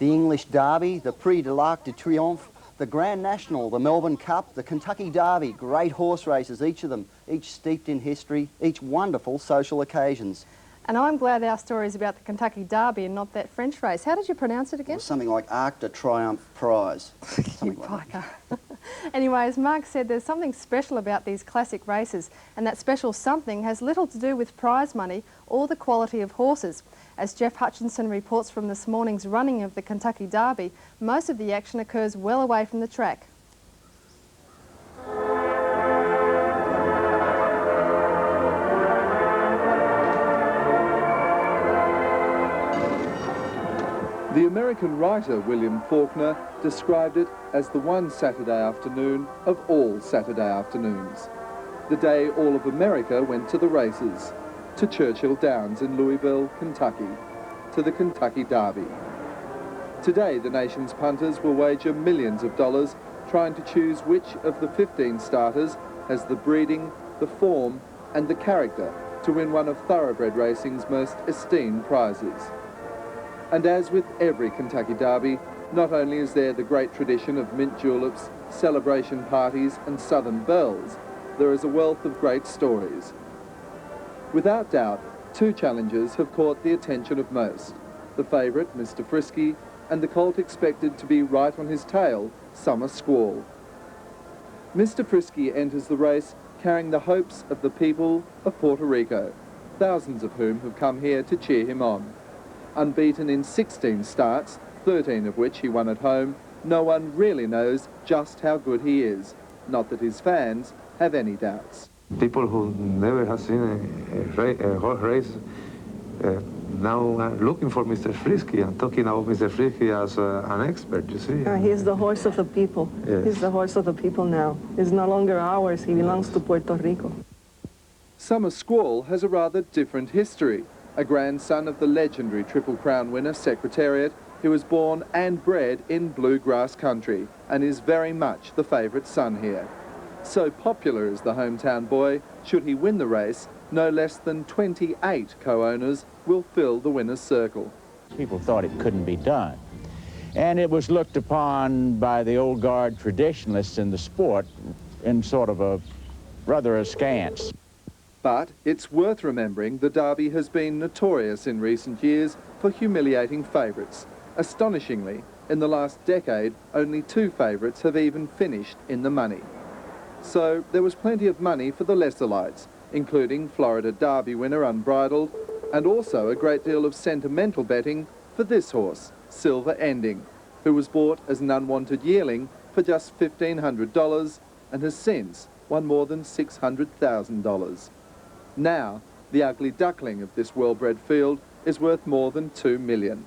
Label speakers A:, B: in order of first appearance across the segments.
A: The English Derby, the Prix de l'Arc de Triomphe, the Grand National, the Melbourne Cup, the Kentucky Derby, great horse races, each of them, each steeped in history, each wonderful social occasions.
B: And I'm glad our story is about the Kentucky Derby and not that French race. How did you pronounce it again?
A: It was something like Arc de Triomphe Prize.
B: You piker. Anyway, as Mark said, there's something special about these classic races, and that special something has little to do with prize money or the quality of horses. As Jeff Hutchinson reports from this morning's running of the Kentucky Derby, most of the action occurs well away from the track.
C: The American writer William Faulkner described it as the one Saturday afternoon of all Saturday afternoons. The day all of America went to the races, to Churchill Downs in Louisville, Kentucky, to the Kentucky Derby. Today the nation's punters will wager millions of dollars trying to choose which of the 15 starters has the breeding, the form and the character to win one of thoroughbred racing's most esteemed prizes. And as with every Kentucky Derby, not only is there the great tradition of mint juleps, celebration parties and southern bells, there is a wealth of great stories. Without doubt, two challengers have caught the attention of most. The favourite, Mr. Frisky, and the colt expected to be right on his tail, Summer Squall. Mr. Frisky enters the race carrying the hopes of the people of Puerto Rico, thousands of whom have come here to cheer him on. Unbeaten in 16 starts, 13 of which he won at home, no one really knows just how good he is. Not that his fans have any doubts.
D: People who never have seen a horse race now are looking for Mr. Frisky and talking about Mr. Frisky as an expert, you see.
E: He's the horse of the people. Yes. He's the horse of the people now. He's no longer ours. He belongs to Puerto Rico.
C: Summer Squall has a rather different history. A grandson of the legendary Triple Crown winner, Secretariat, who was born and bred in bluegrass country and is very much the favourite son here. So popular is the hometown boy, should he win the race, no less than 28 co-owners will fill the winner's circle.
F: People thought it couldn't be done. And it was looked upon by the old guard traditionalists in the sport in sort of a rather askance.
C: But it's worth remembering the Derby has been notorious in recent years for humiliating favourites. Astonishingly, in the last decade, only 2 favourites have even finished in the money. So there was plenty of money for the lesser lights, including Florida Derby winner Unbridled, and also a great deal of sentimental betting for this horse, Silver Ending, who was bought as an unwanted yearling for just $1,500 and has since won more than $600,000. Now, the ugly duckling of this well-bred field is worth more than $2 million.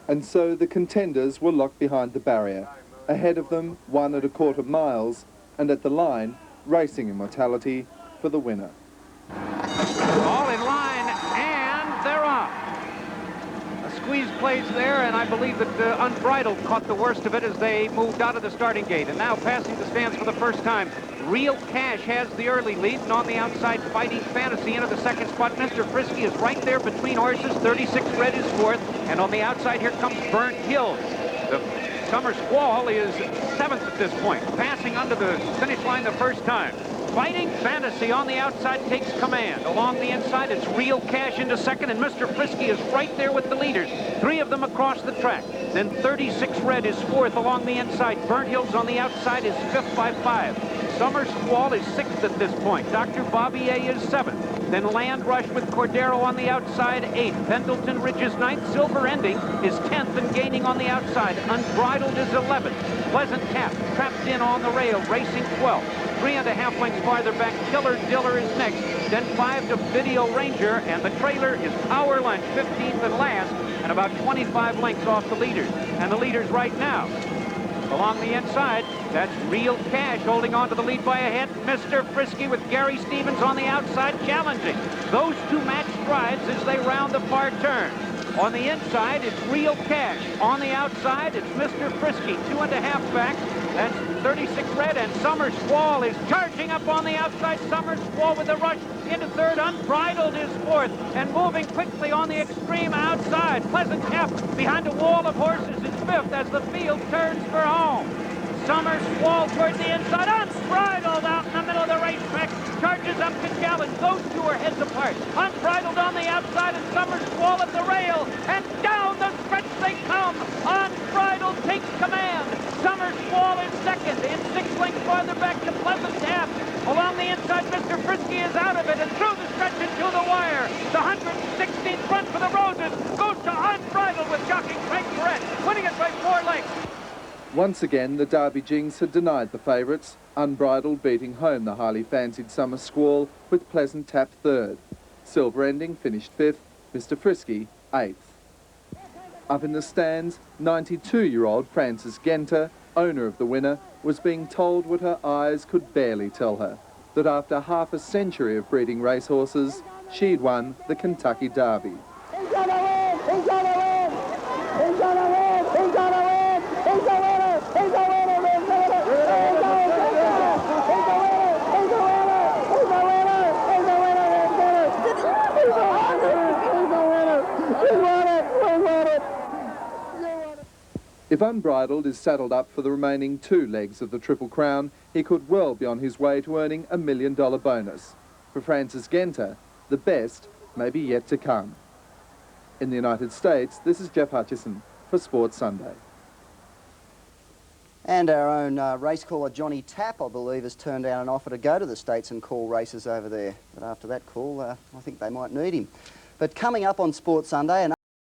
C: And so the contenders were locked behind the barrier. Ahead of them, 1 1/4 miles, and at the line, Racing Immortality for the winner.
G: All in line, and they're off. A squeeze plays there, and I believe that Unbridled caught the worst of it as they moved out of the starting gate. And now passing the stands for the first time, Real Cash has the early lead, and on the outside, Fighting Fantasy into the second spot. Mr. Frisky is right there between horses. 36 Red is fourth, and on the outside, here comes Burnt Hills. The Summer Squall is 7th at this point, passing under the finish line the first time. Fighting Fantasy on the outside takes command. Along the inside, it's Real Cash into second, and Mr. Frisky is right there with the leaders. 3 of them across the track. Then 36 Red is fourth along the inside. Burnt Hills on the outside is 5th by 5. Summer Squall is 6th at this point. Dr. Bobby A is 7th. Then Land Rush with Cordero on the outside, 8th. Pendleton Ridge is 9th. Silver Ending is 10th and gaining on the outside. Unbridled is 11th. Pleasant Tap trapped in on the rail, racing 12th. 3.5 lengths farther back, Killer Diller is next. Then 5 to Video Ranger, and the trailer is Power Lunch, 15th and last, and about 25 lengths off the leaders. And the leaders right now, along the inside, that's Real Cash holding on to the lead by a head. Mr. Frisky with Gary Stevens on the outside challenging. Those 2 match strides as they round the far turn. On the inside, it's Real Cash. On the outside, it's Mr. Frisky, 2.5 back. That's 36 red, and Summer Squall is charging up on the outside. Summer Squall with a rush into third. Unbridled is fourth, and moving quickly on the extreme outside. Pleasant Cap behind a wall of horses is fifth as the field turns for home. Summer Squall toward the inside, unbridled out in the middle of the racetrack, charges up to Gallon, those two are heads apart. Unbridled on the outside, and Summer Squall at the rail, and down the stretch they come. Unbridled takes command. Summer Squall is second, in 6 lengths farther back to Pleasant Tap. Along the inside, Mr. Frisky is out of it, and through the stretch into the wire. The 116th run for the Roses goes to Unbridled with jockey Frank Perrette, winning it by 4 lengths.
C: Once again, the Derby Jinx had denied the favourites, Unbridled beating home the highly fancied Summer Squall with Pleasant Tap third. Silver Ending finished fifth, Mr. Frisky 8th. Up in the stands, 92-year-old Frances Genter, owner of the winner, was being told what her eyes could barely tell her, that after half a century of breeding racehorses, she'd won the Kentucky Derby.
H: He's gonna win! He's gonna win! He's gonna win! He's gonna win! He's a winner! He's a winner! He's a winner! He's a winner! He's a winner! He's a winner! He's a winner! He's a winner! He's a winner! We won it!
C: If Unbridled is saddled up for the remaining 2 legs of the Triple Crown, he could well be on his way to earning a $1 million bonus. For Frances Genter, the best may be yet to come. In the United States, this is Jeff Hutchison for Sports Sunday.
A: And our own race caller Johnny Tapp, I believe, has turned down an offer to go to the States and call races over there. But after that call, I think they might need him. But coming up on Sports Sunday, an